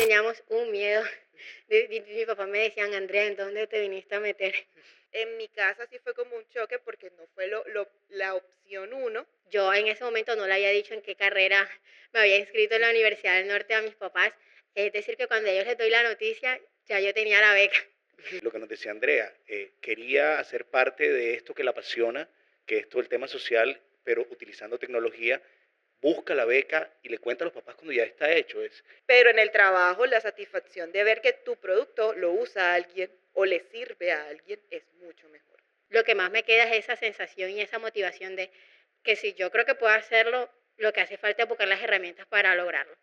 teníamos un miedo. Mi papá me decían, Andrea, ¿en dónde te viniste a meter? En mi casa sí fue como un choque porque no fue la opción uno. Yo en ese momento no le había dicho en qué carrera me había inscrito en la Universidad del Norte a mis papás. Es decir, que cuando a ellos les doy la noticia, ya yo tenía la beca. Lo que nos decía Andrea, quería hacer parte de esto que la apasiona, que es todo el tema social, pero utilizando tecnología, busca la beca y le cuenta a los papás cuando ya está hecho. Pero en el trabajo la satisfacción de ver que tu producto lo usa alguien o le sirve a alguien es mucho mejor. Lo que más me queda es esa sensación y esa motivación de que si yo creo que puedo hacerlo, lo que hace falta es buscar las herramientas para lograrlo.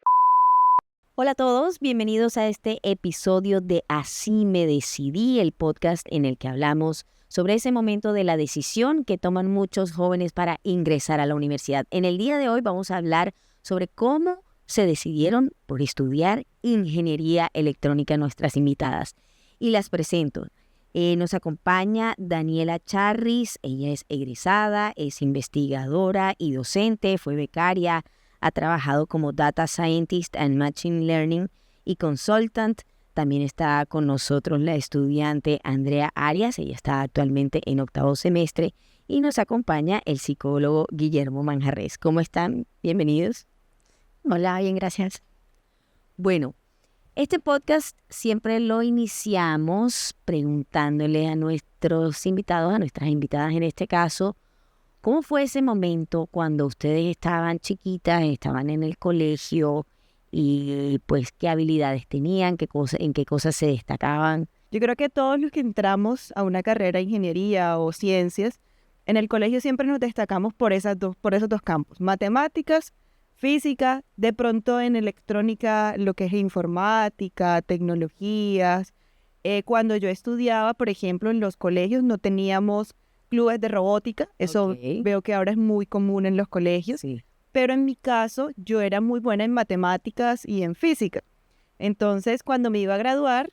Hola a todos, bienvenidos a este episodio de Así me decidí, el podcast en el que hablamos sobre ese momento de la decisión que toman muchos jóvenes para ingresar a la universidad. En el día de hoy vamos a hablar sobre cómo se decidieron por estudiar ingeniería electrónica nuestras invitadas. Y las presento. Nos acompaña Daniela Charris, ella es egresada, es investigadora y docente, fue becaria, ha trabajado como Data Scientist and Machine Learning y Consultant. También está con nosotros la estudiante Andrea Arias, ella está actualmente en 8º semestre, y nos acompaña el psicólogo Guillermo Manjarrés. ¿Cómo están? Bienvenidos. Hola, bien, gracias. Bueno, este podcast siempre lo iniciamos preguntándole a nuestros invitados, a nuestras invitadas en este caso, ¿cómo fue ese momento cuando ustedes estaban chiquitas, estaban en el colegio y pues qué habilidades tenían, en qué cosas se destacaban? Yo creo que todos los que entramos a una carrera de ingeniería o ciencias, en el colegio siempre nos destacamos por esos dos campos, matemáticas, física, de pronto en electrónica, lo que es informática, tecnologías. Cuando yo estudiaba, por ejemplo, en los colegios no teníamos clubes de robótica, eso veo que ahora es muy común en los colegios, Sí. Pero en mi caso yo era muy buena en matemáticas y en física. Entonces, cuando me iba a graduar,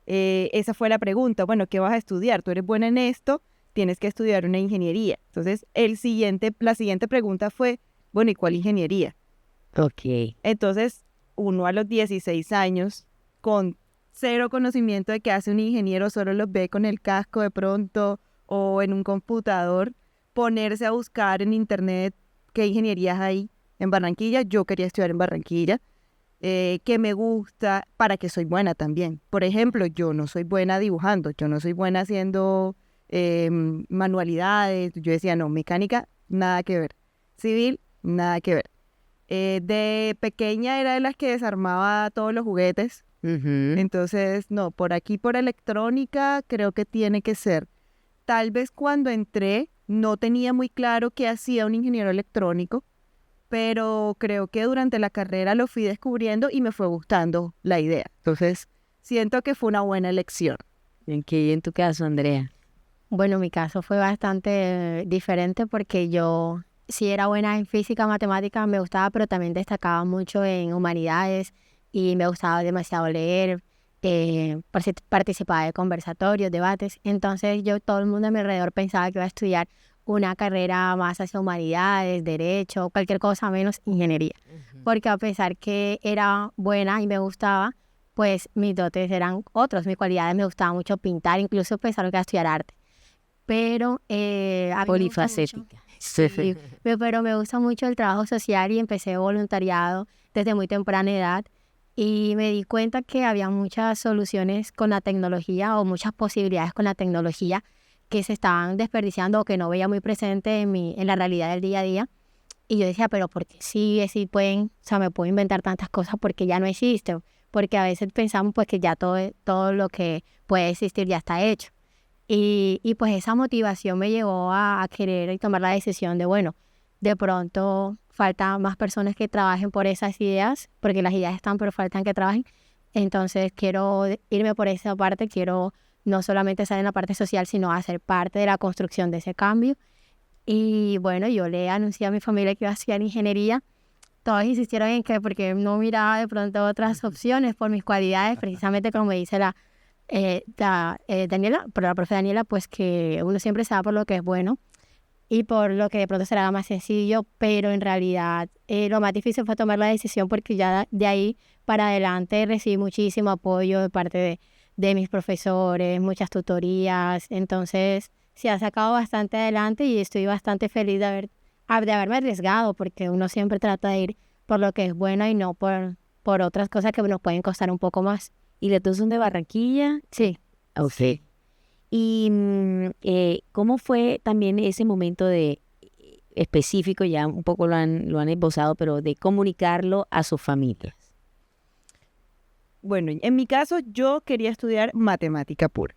esa fue la pregunta, bueno, ¿qué vas a estudiar? Tú eres buena en esto, tienes que estudiar una ingeniería. Entonces, la siguiente pregunta fue, bueno, ¿y cuál ingeniería? Ok. Entonces, uno a los 16 años, con cero conocimiento de qué hace un ingeniero, solo los ve con el casco de pronto o en un computador, ponerse a buscar en internet qué ingenierías hay en Barranquilla. Yo quería estudiar en Barranquilla, qué me gusta, para qué soy buena también. Por ejemplo, yo no soy buena dibujando, yo no soy buena haciendo manualidades. Yo decía, no, mecánica, nada que ver. Civil, nada que ver. De pequeña era de las que desarmaba todos los juguetes. Entonces, no, por aquí, por electrónica, creo que tiene que ser. Tal vez cuando entré no tenía muy claro qué hacía un ingeniero electrónico, pero creo que durante la carrera lo fui descubriendo y me fue gustando la idea. Entonces, siento que fue una buena elección. ¿Y en tu caso, Andrea? Bueno, mi caso fue bastante diferente porque yo sí era buena en física, matemáticas, me gustaba, pero también destacaba mucho en humanidades y me gustaba demasiado leer, participaba de conversatorios, debates. Entonces todo el mundo a mi alrededor pensaba que iba a estudiar una carrera más hacia humanidades, derecho, cualquier cosa menos ingeniería. Porque a pesar que era buena y me gustaba, pues mis dotes eran otros, mis cualidades, me gustaba mucho pintar, incluso pensaron que iba a estudiar arte. Pero a mí me gusta Polifacética. mucho, sí, pero me gusta mucho el trabajo social y empecé voluntariado desde muy temprana edad y me di cuenta que había muchas soluciones con la tecnología o muchas posibilidades con la tecnología que se estaban desperdiciando o que no veía muy presente en la realidad del día a día. Y yo decía, pero ¿por qué sí pueden, o sea, me puedo inventar tantas cosas porque ya no existe? Porque a veces pensamos pues que ya todo lo que puede existir ya está hecho. Y pues esa motivación me llevó a querer y tomar la decisión de, bueno, de pronto faltan más personas que trabajen por esas ideas, porque las ideas están, pero faltan que trabajen. Entonces quiero irme por esa parte, quiero no solamente estar en la parte social, sino hacer parte de la construcción de ese cambio. Y bueno, yo le anuncié a mi familia que iba a estudiar ingeniería. Todos insistieron en que porque no miraba de pronto otras opciones por mis cualidades, precisamente como me dice Daniela, pero la profe Daniela, pues que uno siempre se va por lo que es bueno. y por lo que de pronto será más sencillo, pero en realidad lo más difícil fue tomar la decisión porque ya de ahí para adelante recibí muchísimo apoyo de parte de mis profesores, muchas tutorías, entonces se ha sacado bastante adelante y estoy bastante feliz de haberme arriesgado porque uno siempre trata de ir por lo que es bueno y no por otras cosas que nos pueden costar un poco más. ¿Y las dos son de Barranquilla? Sí. Ok. ¿Y cómo fue también ese momento de específico, ya un poco lo han esbozado, pero de comunicarlo a sus familias? Bueno, en mi caso yo quería estudiar matemática pura.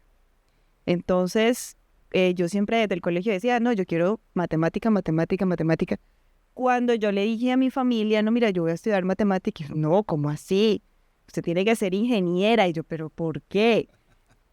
Entonces, yo siempre desde el colegio decía, no, yo quiero matemática, matemática, matemática. Cuando yo le dije a mi familia, no, mira, yo voy a estudiar matemática, y yo, no, ¿cómo así? Usted tiene que ser ingeniera. Y yo, ¿pero por qué?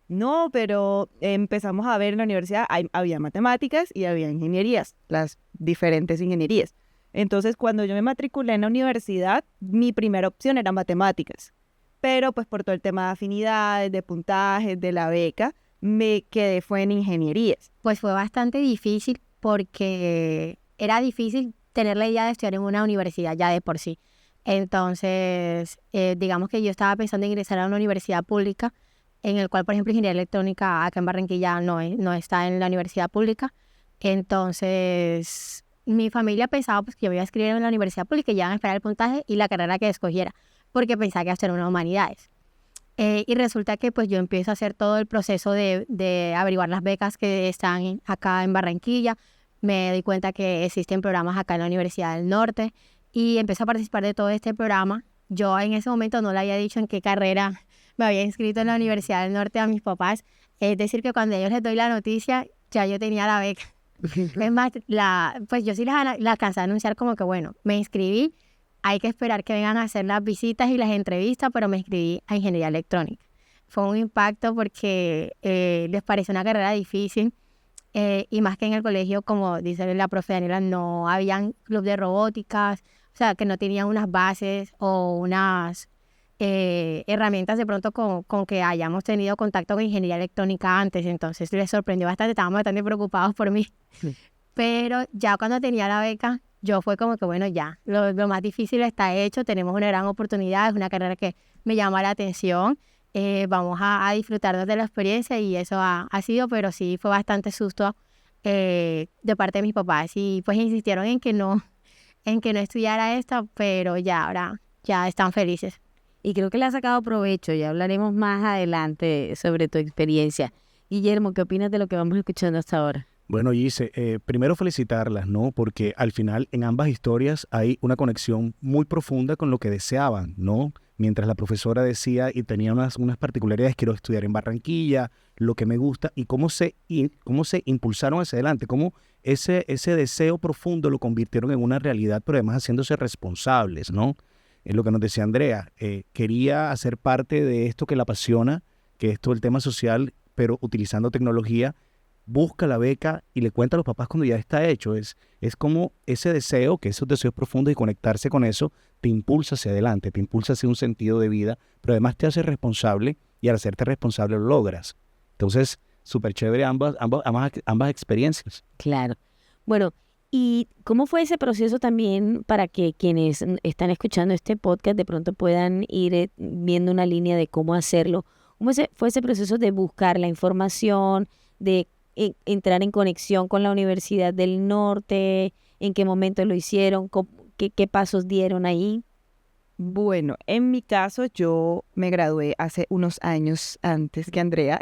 No, pero empezamos a ver en la universidad, había matemáticas y había ingenierías, las diferentes ingenierías. Entonces, cuando yo me matriculé en la universidad, mi primera opción era matemáticas. Pero pues por todo el tema de afinidades, de puntajes, de la beca, me quedé fue en ingenierías. Pues fue bastante difícil porque era difícil tener la idea de estudiar en una universidad ya de por sí. Entonces, digamos que yo estaba pensando en ingresar a una universidad pública, en el cual, por ejemplo, ingeniería electrónica acá en Barranquilla no está en la universidad pública. Entonces, mi familia pensaba pues, que yo me iba a inscribir en la universidad pública y ya iban a esperar el puntaje y la carrera que escogiera, porque pensaba que iba a ser una humanidades. Y resulta que pues yo empiezo a hacer todo el proceso de averiguar las becas que están acá en Barranquilla. Me di cuenta que existen programas acá en la Universidad del Norte y empecé a participar de todo este programa. Yo en ese momento no le había dicho en qué carrera me había inscrito en la Universidad del Norte a mis papás. Es decir, que cuando ellos les doy la noticia, ya yo tenía la beca. Es más, pues yo sí la alcancé a anunciar como que, bueno, me inscribí, hay que esperar que vengan a hacer las visitas y las entrevistas, pero me inscribí a Ingeniería Electrónica. Fue un impacto porque les pareció una carrera difícil y más que en el colegio, como dice la profe Daniela, no habían club de robóticas, o sea, que no tenían unas bases o unas herramientas de pronto con que hayamos tenido contacto con ingeniería electrónica antes, entonces les sorprendió bastante, estábamos bastante preocupados por mí, pero ya cuando tenía la beca, yo fue como que bueno, ya, lo más difícil está hecho, tenemos una gran oportunidad, es una carrera que me llama la atención, vamos a disfrutar de la experiencia y eso ha sido, pero sí fue bastante susto de parte de mis papás y pues insistieron en que no estudiara esta, pero ya ahora ya están felices. Y creo que le ha sacado provecho, ya hablaremos más adelante sobre tu experiencia. Guillermo, ¿qué opinas de lo que vamos escuchando hasta ahora? Bueno, Gise, primero felicitarlas, ¿no? Porque al final en ambas historias hay una conexión muy profunda con lo que deseaban, ¿no? Mientras la profesora decía y tenía unas particularidades, quiero estudiar en Barranquilla, lo que me gusta, y cómo se impulsaron hacia adelante, cómo ese deseo profundo lo convirtieron en una realidad, pero además haciéndose responsables, ¿no? Es lo que nos decía Andrea, quería hacer parte de esto que la apasiona, que es todo el tema social, pero utilizando tecnología, busca la beca y le cuenta a los papás cuando ya está hecho. Es como ese deseo, que esos deseos profundos y conectarse con eso, te impulsa hacia adelante, te impulsa hacia un sentido de vida, pero además te hace responsable y al hacerte responsable lo logras. Entonces, súper chévere ambas experiencias. Claro. Bueno, ¿y cómo fue ese proceso también para que quienes están escuchando este podcast de pronto puedan ir viendo una línea de cómo hacerlo? ¿Cómo fue ese proceso de buscar la información, de entrar en conexión con la Universidad del Norte? ¿En qué momento lo hicieron? ¿Qué pasos dieron ahí? Bueno, en mi caso yo me gradué hace unos años antes que Andrea.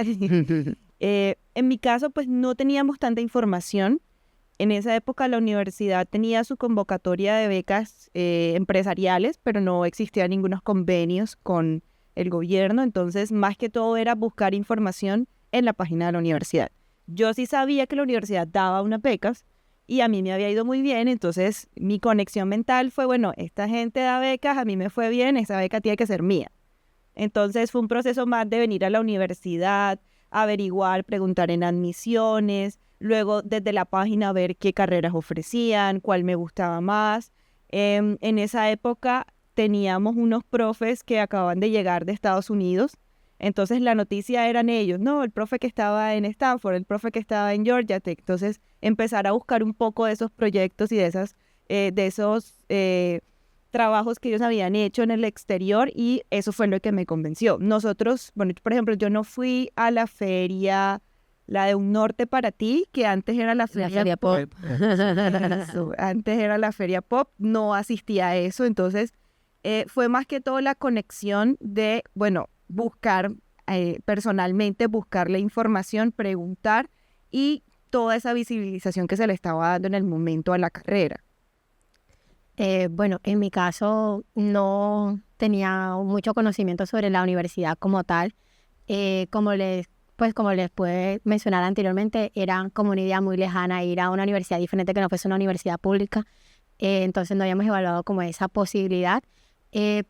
En mi caso pues no teníamos tanta información. En esa época la universidad tenía su convocatoria de becas empresariales, pero no existían ningunos convenios con el gobierno, entonces más que todo era buscar información en la página de la universidad. Yo sí sabía que la universidad daba unas becas y a mí me había ido muy bien, entonces mi conexión mental fue, bueno, esta gente da becas, a mí me fue bien, esa beca tiene que ser mía. Entonces fue un proceso más de venir a la universidad, averiguar, preguntar en admisiones, luego desde la página ver qué carreras ofrecían, cuál me gustaba más. En esa época teníamos unos profes que acababan de llegar de Estados Unidos, entonces la noticia eran ellos, no, el profe que estaba en Stanford, el profe que estaba en Georgia Tech, entonces empezar a buscar un poco de esos proyectos y de esos trabajos que ellos habían hecho en el exterior, y eso fue lo que me convenció. Nosotros, bueno, por ejemplo, yo no fui a la feria, la de Un Norte para Ti, que antes era la feria Pop. Eso, antes era la feria pop, no asistí a eso, entonces fue más que todo la conexión de, bueno, buscar personalmente, buscar la información, preguntar, y toda esa visibilización que se le estaba dando en el momento a la carrera. Bueno, en mi caso no tenía mucho conocimiento sobre la universidad como tal. Como les pude mencionar anteriormente, era como una idea muy lejana ir a una universidad diferente que no fuese una universidad pública. Entonces no habíamos evaluado como esa posibilidad.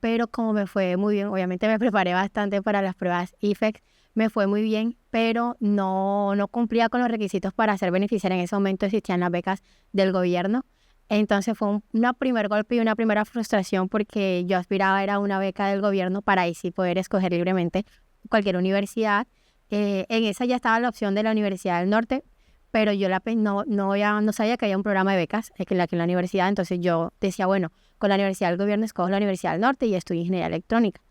Pero como me fue muy bien, obviamente me preparé bastante para las pruebas IFEX, me fue muy bien, pero no cumplía con los requisitos para ser beneficiaria. En ese momento existían las becas del gobierno. Entonces fue un primer golpe y una primera frustración, porque yo aspiraba era una beca del gobierno para ahí sí poder escoger libremente cualquier universidad. En esa ya estaba la opción de la Universidad del Norte, pero yo no sabía que había un programa de becas aquí en la universidad. Entonces yo decía, bueno, con la Universidad del Gobierno escojo la Universidad del Norte y estudio Ingeniería Electrónica.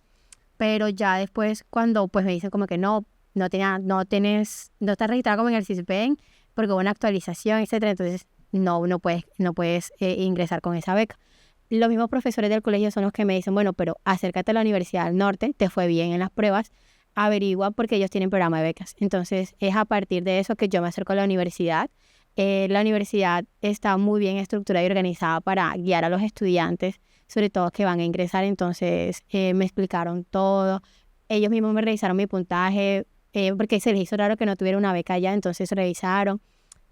Pero ya después, cuando pues me dicen como que no estás registrado como en el CISBEN porque hubo una actualización, etcétera, entonces no puedes ingresar con esa beca. Los mismos profesores del colegio son los que me dicen, bueno, pero acércate a la Universidad del Norte, te fue bien en las pruebas, averigua porque ellos tienen programa de becas. Entonces es a partir de eso que yo me acerco a la universidad. La universidad está muy bien estructurada y organizada para guiar a los estudiantes, sobre todo que van a ingresar. Entonces me explicaron todo. Ellos mismos me revisaron mi puntaje, porque se les hizo raro que no tuviera una beca ya, entonces revisaron.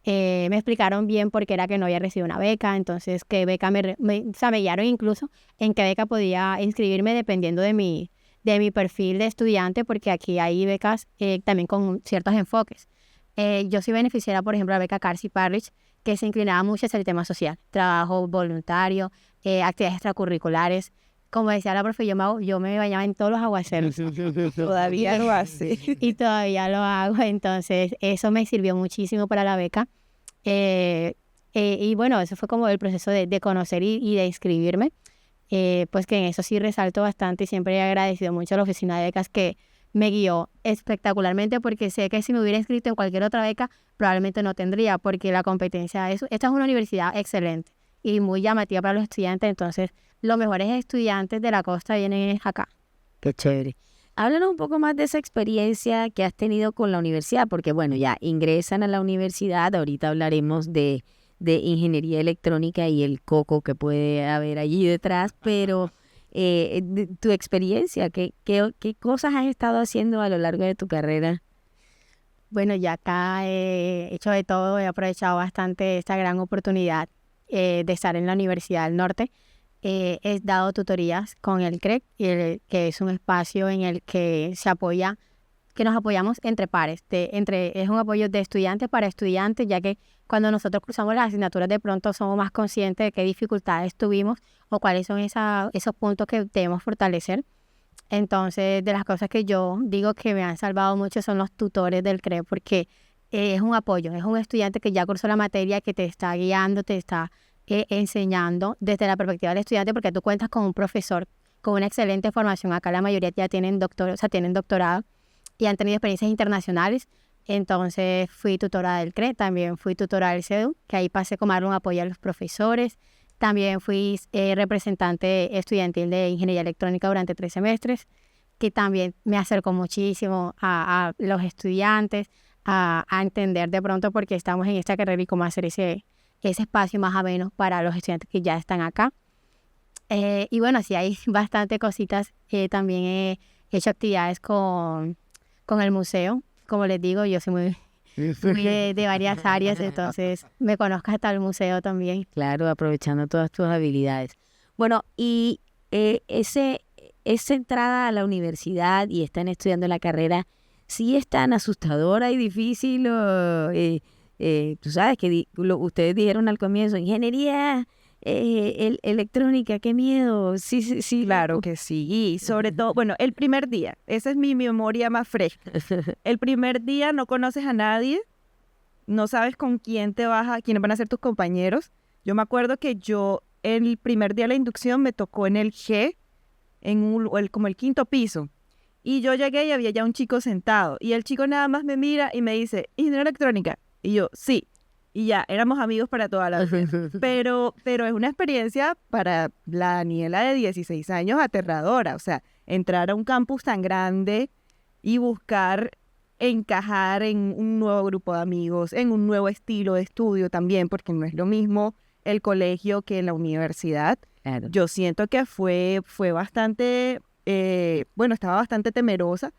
Me explicaron bien por qué era que no había recibido una beca, entonces qué beca me guiaron incluso en qué beca podía inscribirme dependiendo de mi perfil de estudiante, porque aquí hay becas también con ciertos enfoques. Yo soy beneficiaria, por ejemplo, de la beca Carsi Parrish, que se inclinaba mucho hacia el tema social, trabajo voluntario, actividades extracurriculares. Como decía la profe, yo me bañaba en todos los aguaceros. Todavía lo hace. Y todavía lo hago, entonces eso me sirvió muchísimo para la beca. Y bueno, eso fue como el proceso de conocer y de inscribirme. Pues que en eso sí resalto bastante, y siempre he agradecido mucho a la oficina de becas que me guió espectacularmente, porque sé que si me hubiera inscrito en cualquier otra beca probablemente no tendría, porque la competencia esta es una universidad excelente y muy llamativa para los estudiantes. Entonces los mejores estudiantes de la costa vienen acá. Qué chévere. Háblanos un poco más de esa experiencia que has tenido con la universidad, porque bueno, ya ingresan a la universidad, ahorita hablaremos de ingeniería electrónica y el coco que puede haber allí detrás, pero tu experiencia, ¿qué cosas has estado haciendo a lo largo de tu carrera? Bueno, ya acá he hecho de todo, he aprovechado bastante esta gran oportunidad de estar en la Universidad del Norte. He dado tutorías con el CREC, que es un espacio en el que que nos apoyamos entre pares. Es un apoyo de estudiantes para estudiantes, ya que cuando nosotros cruzamos las asignaturas de pronto somos más conscientes de qué dificultades tuvimos o cuáles son esos puntos que debemos fortalecer. Entonces, de las cosas que yo digo que me han salvado mucho son los tutores del CREC, porque es un apoyo, es un estudiante que ya cursó la materia, que te está guiando, te está enseñando desde la perspectiva del estudiante, porque tú cuentas con un profesor con una excelente formación. Acá la mayoría ya tienen doctorado y han tenido experiencias internacionales. Entonces fui tutora del CRE, también fui tutora del CEDU, que ahí pasé como a dar un apoyo a los profesores. También fui representante estudiantil de Ingeniería Electrónica durante 3 semestres, que también me acercó muchísimo a los estudiantes, a entender de pronto por qué estamos en esta carrera y cómo hacer ese espacio más ameno para los estudiantes que ya están acá. Y bueno, sí hay bastante cositas. También he hecho actividades con el museo. Como les digo, yo soy muy de varias áreas, entonces me conozco hasta el museo también. Claro, aprovechando todas tus habilidades. Bueno, y esa entrada a la universidad y están estudiando la carrera, ¿sí es tan asustadora y difícil? Tú sabes que ustedes dijeron al comienzo, ingeniería electrónica, qué miedo. Sí. Claro que sí. Y sobre todo, bueno, el primer día, esa es mi memoria más fresca. El primer día no conoces a nadie, no sabes con quiénes van a ser tus compañeros. Yo me acuerdo que el primer día de la inducción me tocó en el G, como el quinto piso. Y yo llegué y había ya un chico sentado. Y el chico nada más me mira y me dice, ¿ingeniería electrónica? Y yo, sí. Y ya, éramos amigos para toda la vida. Pero es una experiencia para la Daniela de 16 años aterradora. O sea, entrar a un campus tan grande y buscar encajar en un nuevo grupo de amigos, en un nuevo estilo de estudio también, porque no es lo mismo el colegio que la universidad. Claro. Yo siento que fue bastante, estaba bastante temerosa,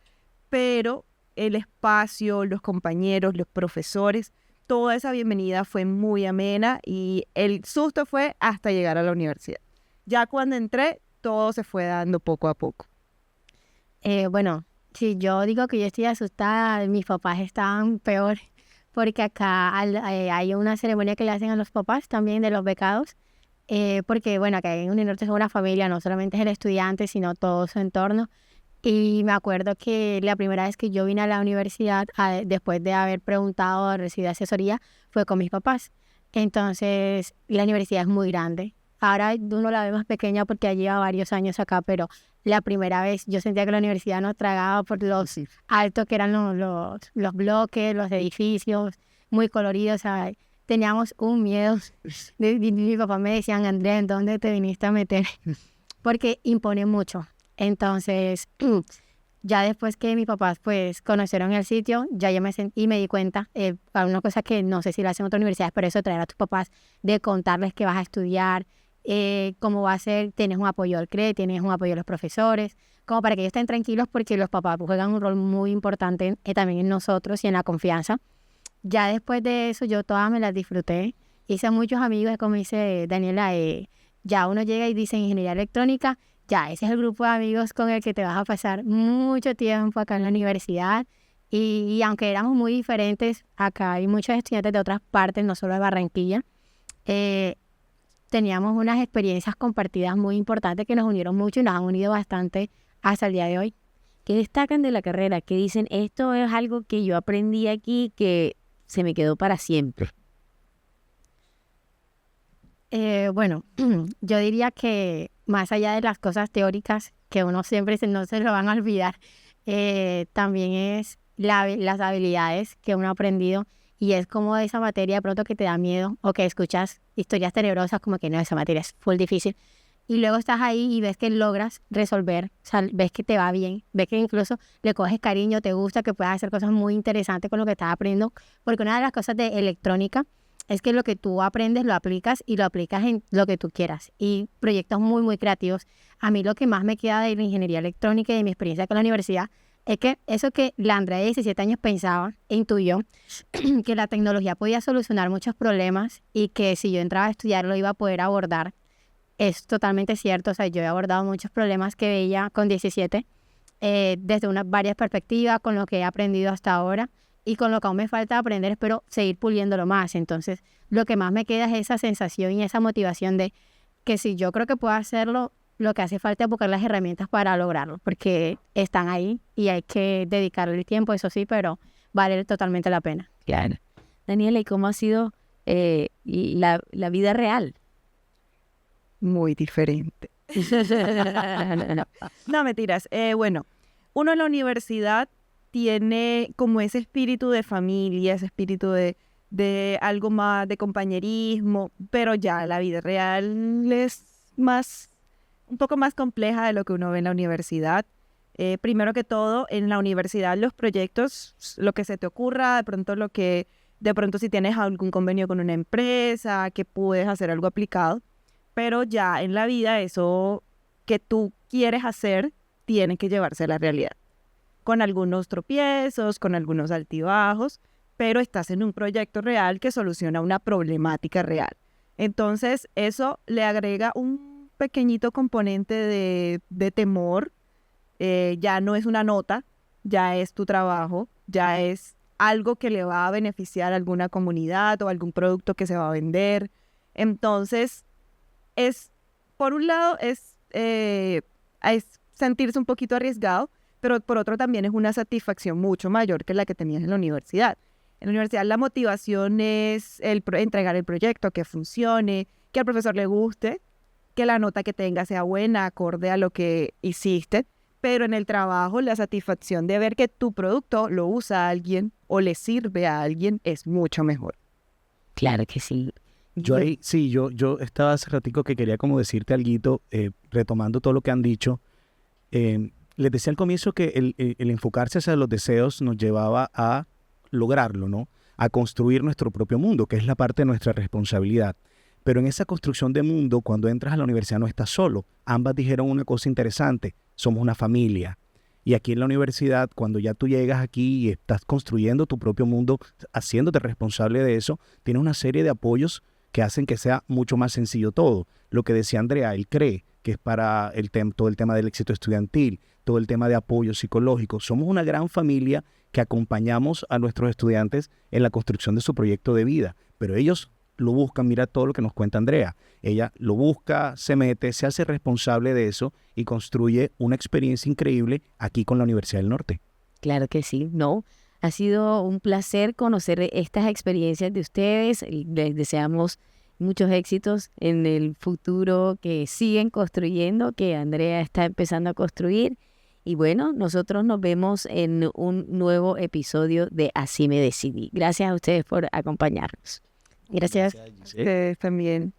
pero el espacio, los compañeros, los profesores, toda esa bienvenida fue muy amena y el susto fue hasta llegar a la universidad. Ya cuando entré, todo se fue dando poco a poco. Bueno, si yo digo que yo estoy asustada, mis papás estaban peor, porque acá hay una ceremonia que le hacen a los papás también de los becados, porque bueno, acá en Uninorte es una familia, no solamente es el estudiante, sino todo su entorno. Y me acuerdo que la primera vez que yo vine a la universidad, después de haber preguntado, recibir asesoría, fue con mis papás. Entonces, la universidad es muy grande. Ahora uno la ve más pequeña porque ya lleva varios años acá, pero la primera vez yo sentía que la universidad nos tragaba por los altos que eran los bloques, los edificios, muy coloridos. O sea, teníamos un miedo. Mi papá me decían, Andrea, ¿en dónde te viniste a meter? Porque impone mucho. Entonces, ya después que mis papás pues conocieron el sitio, ya yo me sentí y me di cuenta, una cosa que no sé si lo hacen en otras universidades, pero eso traer a tus papás, de contarles que vas a estudiar, cómo va a ser, tienes un apoyo del CRE, tienes un apoyo de los profesores, como para que ellos estén tranquilos porque los papás juegan un rol muy importante también en nosotros y en la confianza. Ya después de eso yo todas me las disfruté, hice muchos amigos, como dice Daniela, ya uno llega y dice ingeniería electrónica, ya ese es el grupo de amigos con el que te vas a pasar mucho tiempo acá en la universidad. Y aunque éramos muy diferentes, acá hay muchos estudiantes de otras partes, no solo de Barranquilla, teníamos unas experiencias compartidas muy importantes que nos unieron mucho y nos han unido bastante hasta el día de hoy. ¿Qué destacan de la carrera? ¿Qué dicen? Esto es algo que yo aprendí aquí que se me quedó para siempre. Bueno, yo diría que más allá de las cosas teóricas que uno siempre no se lo van a olvidar, también es las habilidades que uno ha aprendido y es como esa materia de pronto que te da miedo o que escuchas historias tenebrosas como que no, esa materia es full difícil y luego estás ahí y ves que logras resolver, o sea, ves que te va bien, ves que incluso le coges cariño, te gusta, que puedas hacer cosas muy interesantes con lo que estás aprendiendo, porque una de las cosas de electrónica es que lo que tú aprendes lo aplicas y lo aplicas en lo que tú quieras. Y proyectos muy, muy creativos. A mí lo que más me queda de la ingeniería electrónica y de mi experiencia con la universidad es que eso que la Andrea de 17 años pensaba e intuyó, que la tecnología podía solucionar muchos problemas y que si yo entraba a estudiar lo iba a poder abordar, es totalmente cierto. O sea, yo he abordado muchos problemas que veía con 17 desde varias perspectivas, con lo que he aprendido hasta ahora. Y con lo que aún me falta aprender, espero seguir puliéndolo más. Entonces, lo que más me queda es esa sensación y esa motivación de que si yo creo que puedo hacerlo, lo que hace falta es buscar las herramientas para lograrlo, porque están ahí y hay que dedicarle el tiempo, eso sí, pero vale totalmente la pena. Claro. Daniela, ¿y cómo ha sido la vida real? Muy diferente. No, mentiras. Bueno, uno en la universidad tiene como ese espíritu de familia, ese espíritu de algo más de compañerismo, pero ya la vida real es un poco más compleja de lo que uno ve en la universidad. Primero que todo, en la universidad los proyectos, lo que se te ocurra, de pronto si tienes algún convenio con una empresa, que puedes hacer algo aplicado, pero ya en la vida eso que tú quieres hacer tiene que llevarse a la realidad. Con algunos tropiezos, con algunos altibajos, pero estás en un proyecto real que soluciona una problemática real. Entonces, eso le agrega un pequeñito componente de temor. Ya no es una nota, ya es tu trabajo, ya es algo que le va a beneficiar a alguna comunidad o algún producto que se va a vender. Entonces, por un lado, es sentirse un poquito arriesgado, pero por otro también es una satisfacción mucho mayor que la que tenías en la universidad. En la universidad la motivación es entregar el proyecto, que funcione, que al profesor le guste, que la nota que tenga sea buena, acorde a lo que hiciste. Pero en el trabajo la satisfacción de ver que tu producto lo usa alguien o le sirve a alguien es mucho mejor. Claro que sí. Yo estaba hace ratico que quería como decirte alguito, retomando todo lo que han dicho. Les decía al comienzo que el enfocarse hacia los deseos nos llevaba a lograrlo, ¿no? A construir nuestro propio mundo, que es la parte de nuestra responsabilidad. Pero en esa construcción de mundo, cuando entras a la universidad no estás solo. Ambas dijeron una cosa interesante, somos una familia. Y aquí en la universidad, cuando ya tú llegas aquí y estás construyendo tu propio mundo, haciéndote responsable de eso, tienes una serie de apoyos que hacen que sea mucho más sencillo todo. Lo que decía Andrea, él cree que es para todo el tema del éxito estudiantil, todo el tema de apoyo psicológico. Somos una gran familia que acompañamos a nuestros estudiantes en la construcción de su proyecto de vida, pero ellos lo buscan. Mira todo lo que nos cuenta Andrea. Ella lo busca, se mete, se hace responsable de eso y construye una experiencia increíble aquí con la Universidad del Norte. Claro que sí, no. Ha sido un placer conocer estas experiencias de ustedes. Les deseamos muchos éxitos en el futuro que siguen construyendo, que Andrea está empezando a construir. Y bueno, nosotros nos vemos en un nuevo episodio de Así me decidí. Gracias a ustedes por acompañarnos. Gracias. Ustedes también.